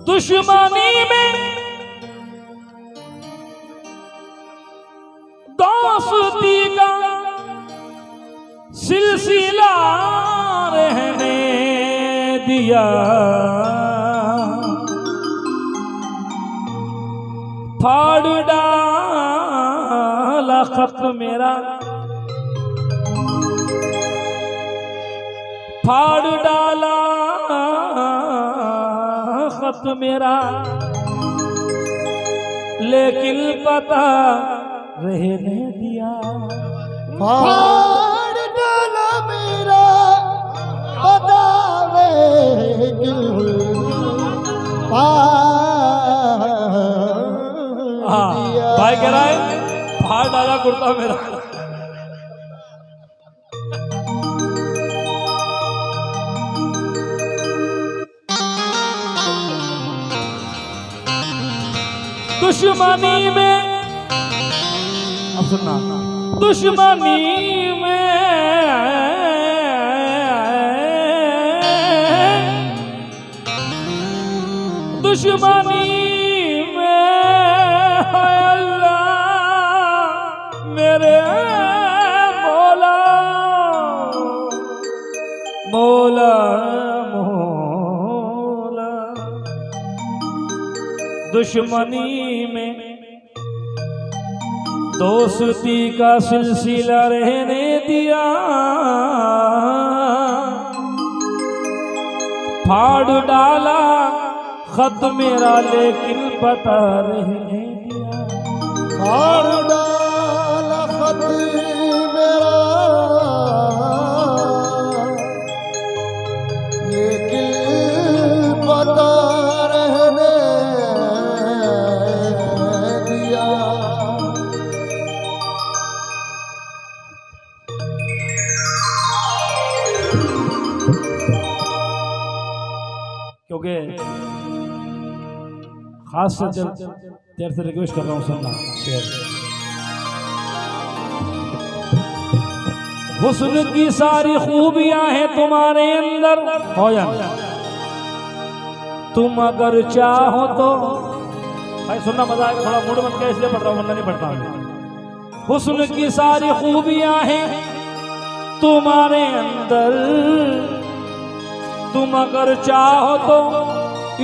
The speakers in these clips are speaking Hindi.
दुश्मनी में दोस्ती का सिलसिला रहने दिया, फाड़ डाला खत मेरा, फाड़ डाला खत मेरा, लेकिन पता रहने दिया। फाड़ डाला मेरा पता लेकिन भाई कह रहा है फाड़ डाला कुर्ता मेरा। दुश्मनी में, अब सुनना, दुश्मनी में दुश्मनी में अल्लाह मेरे मौला मौला मौला, दुश्मनी में दोस्ती का सिलसिला रहने दिया, फाड़ डाला खत मेरा, लेकिन पता रहने दिया। फाड़ डाला खत मेरा लेकिन पता रहने दिया। क्योंकि खास से तेरे से रिक्वेस्ट कर रहा हूँ, सुनना शेर। हुस्न की सारी खूबियां हैं तुम्हारे अंदर, हो या तुम अगर चाहो तो, भाई सुनना मजा आएगा, थोड़ा मूड बन के इसलिए पढ़ रहा हूँ, वरना नहीं पढ़ता हूँ। हुस्न की सारी खूबियां हैं तुम्हारे अंदर, तुम अगर चाहो तो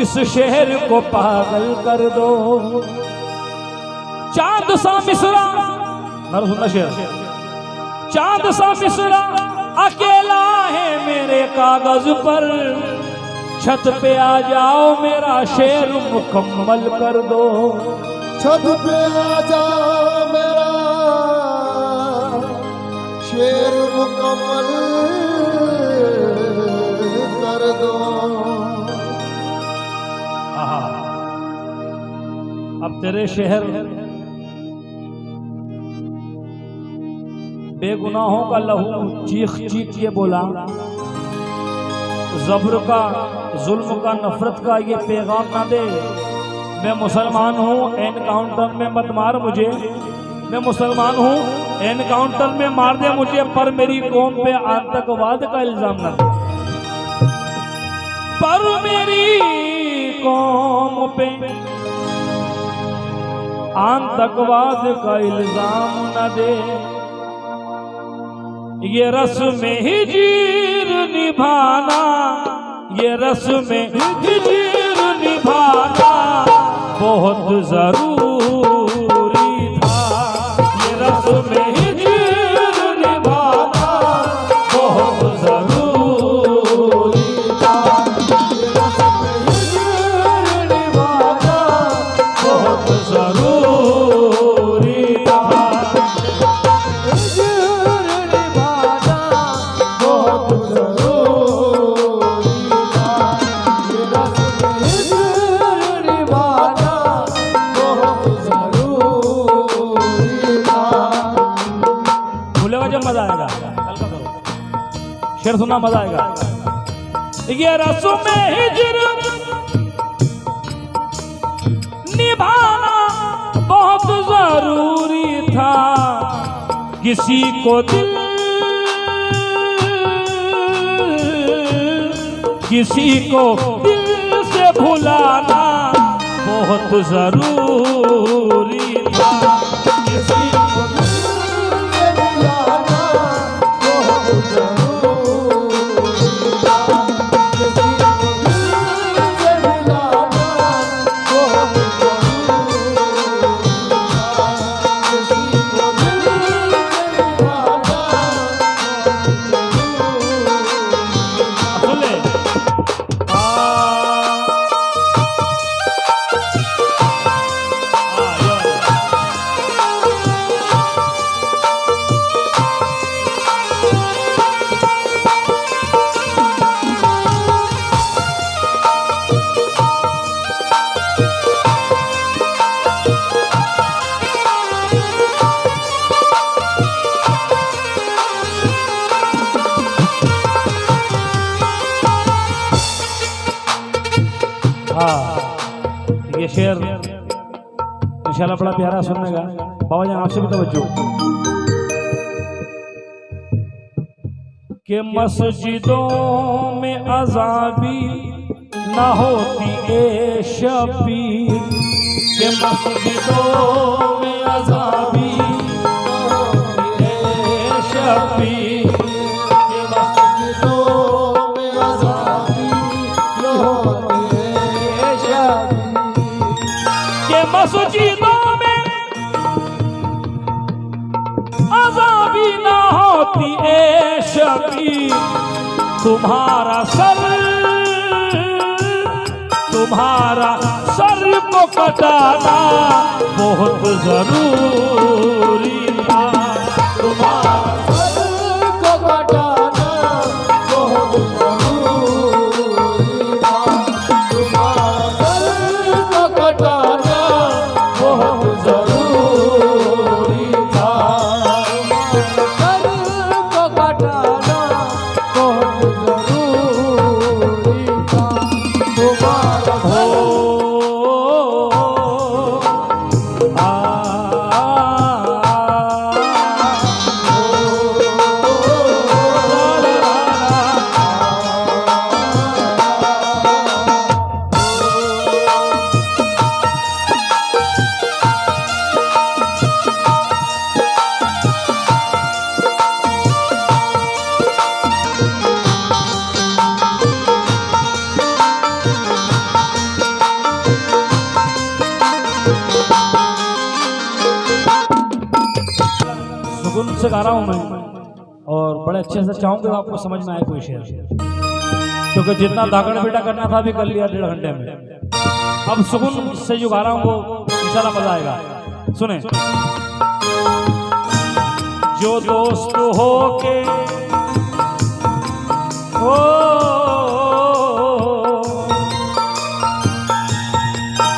इस शहर को पागल कर दो। चांद सा मिसरा, सुनना शेर, चांद सा मिसरा अकेला है मेरे कागज पर, छत पे आ जाओ मेरा शेर मुकम्मल कर दो। छत पे आ जाओ मेरा शेर मुकम्मल कर दो। अब तेरे शहर बेगुनाहों का लहू चीख चीख के बोला, ज़ब्र का, जुल्म का, नफरत का ये पैगाम ना दे। मैं मुसलमान हूँ, एनकाउंटर में मत मार मुझे, मैं मुसलमान हूँ, एनकाउंटर में मार दे मुझे, पर मेरी कौम पे आतंकवाद का इल्जाम न दे, पर मेरी कौम पे आतंकवाद का इल्जाम न दे। ये रस्म हिजीर निभाना, ये रस्म हिजीर निभाना बहुत जरूरी था। ये रस्म हिजीर निभाना बहुत जरूरी था। ये रस्म हिजीर निभाना बहुत जरूरी था। मजा आएगा, शेर सुनना मजा आएगा। ये रस्म हिजर निभाना बहुत जरूरी था, किसी को दिल किसी को दिल से भुलाना बहुत जरूरी था। किसी को ये शेर इंशाल्लाह बड़ा प्यारा सुनने का। बाबा जी आपसे भी तवज्जो कि मस्जिदों में अज़ाबी ना होती ए शबीर, के मस्जिदों में अज़ाबी ए शबीर, के मस्जिदों में अज़ाबी ना होती ए शबीर, के मस्जिदों में अज़ाबी ना होती ए शबीर, तुम्हारा सर को कटाना बहुत जरूरी था। तुम्हारा सर को कटाना बहुत जरूरी था। तुम्हारा सर को कटाना बहुत जरूरी था। सर को कटाना बहुत जरूरी था। तुम्हारा सुकून से गा रहा हूँ मैं और बड़े अच्छे से चाहूँगा आपको समझ में आए कोई शेर, क्योंकि जितना दागड़ बेटा करना था भी कर लिया 1.5 घंटे में। अब सुकून से जो गा रहा हूँ वो इंशाल्लाह मजा आएगा। सुने। जो दोस्त हो के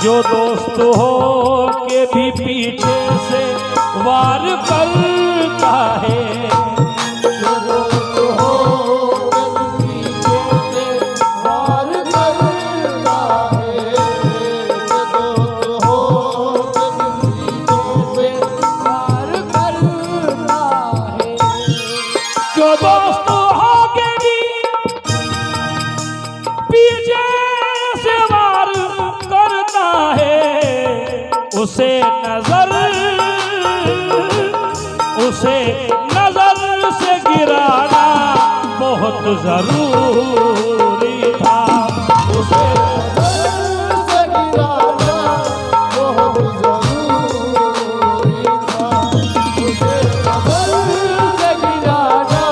जो दोस्त हो के भी पीछे से वार करता है, जो दोस्त हो के भी पीछे से वार करता है, जो दोस्त हो के भी पीछे से वार करता है, जो दोस्त हो के भी पीछे से वार करता है, उसे नजर से गिराना बहुत जरूरी था। उसे नजर से गिराना बहुत जरूरी था। उसे नजर से गिराना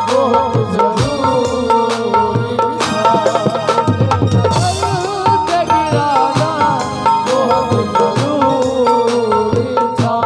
बहुत जरूरी था। नजर से गिराना बहुत जरूरी था।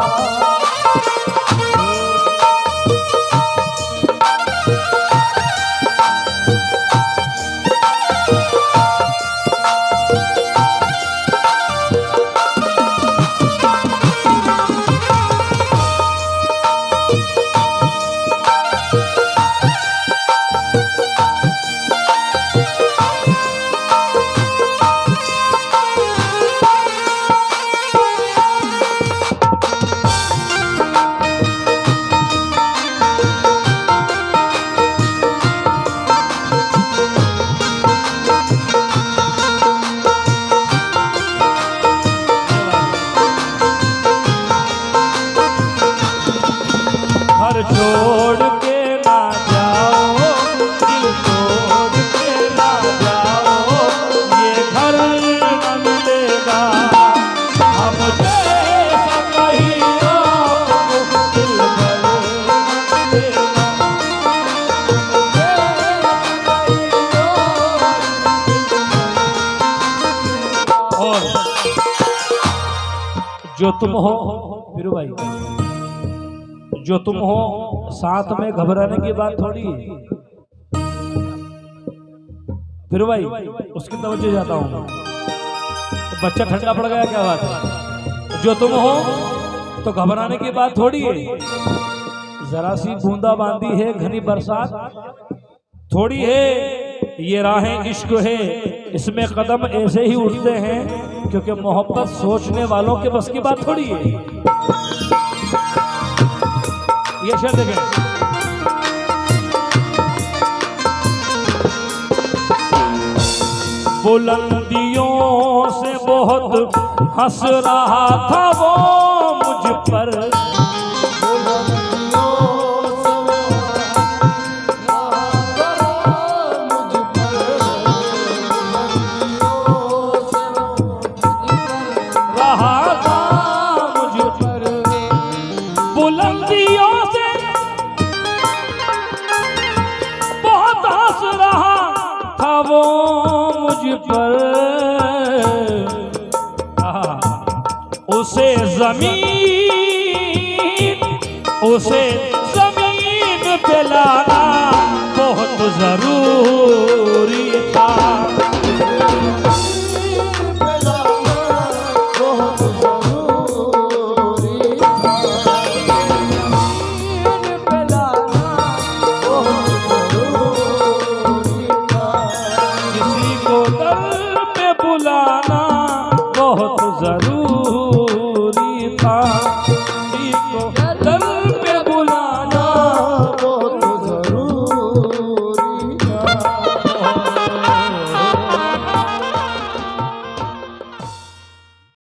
छोड़ के ना जाओ, दिल तोड़ के ना जाओ, ये घर न मिलेगा हम जैसा कहीं आपको, दिल भर न मिलेगा। और जो तुम हो फिर भाई, जो तुम हो साथ में घबराने की बात थोड़ी है। फिर भाई उसकी तवज्जो जाता हूं, तो बच्चा ठंडा पड़ गया क्या बात है? जो तुम हो तो घबराने की बात थोड़ी है। जरा सी बूंदा बांदी है, घनी बरसात थोड़ी है। ये राहें इश्क है, इसमें कदम ऐसे ही उठते हैं क्योंकि मोहब्बत सोचने वालों के बस की बात थोड़ी है। ये शेर देखें, बुलंदियों से बहुत हंस रहा था वो मुझ पर, बुलंदियों से बहुत हंस रहा था वो मुझ पर। उसे जमीन पे लाना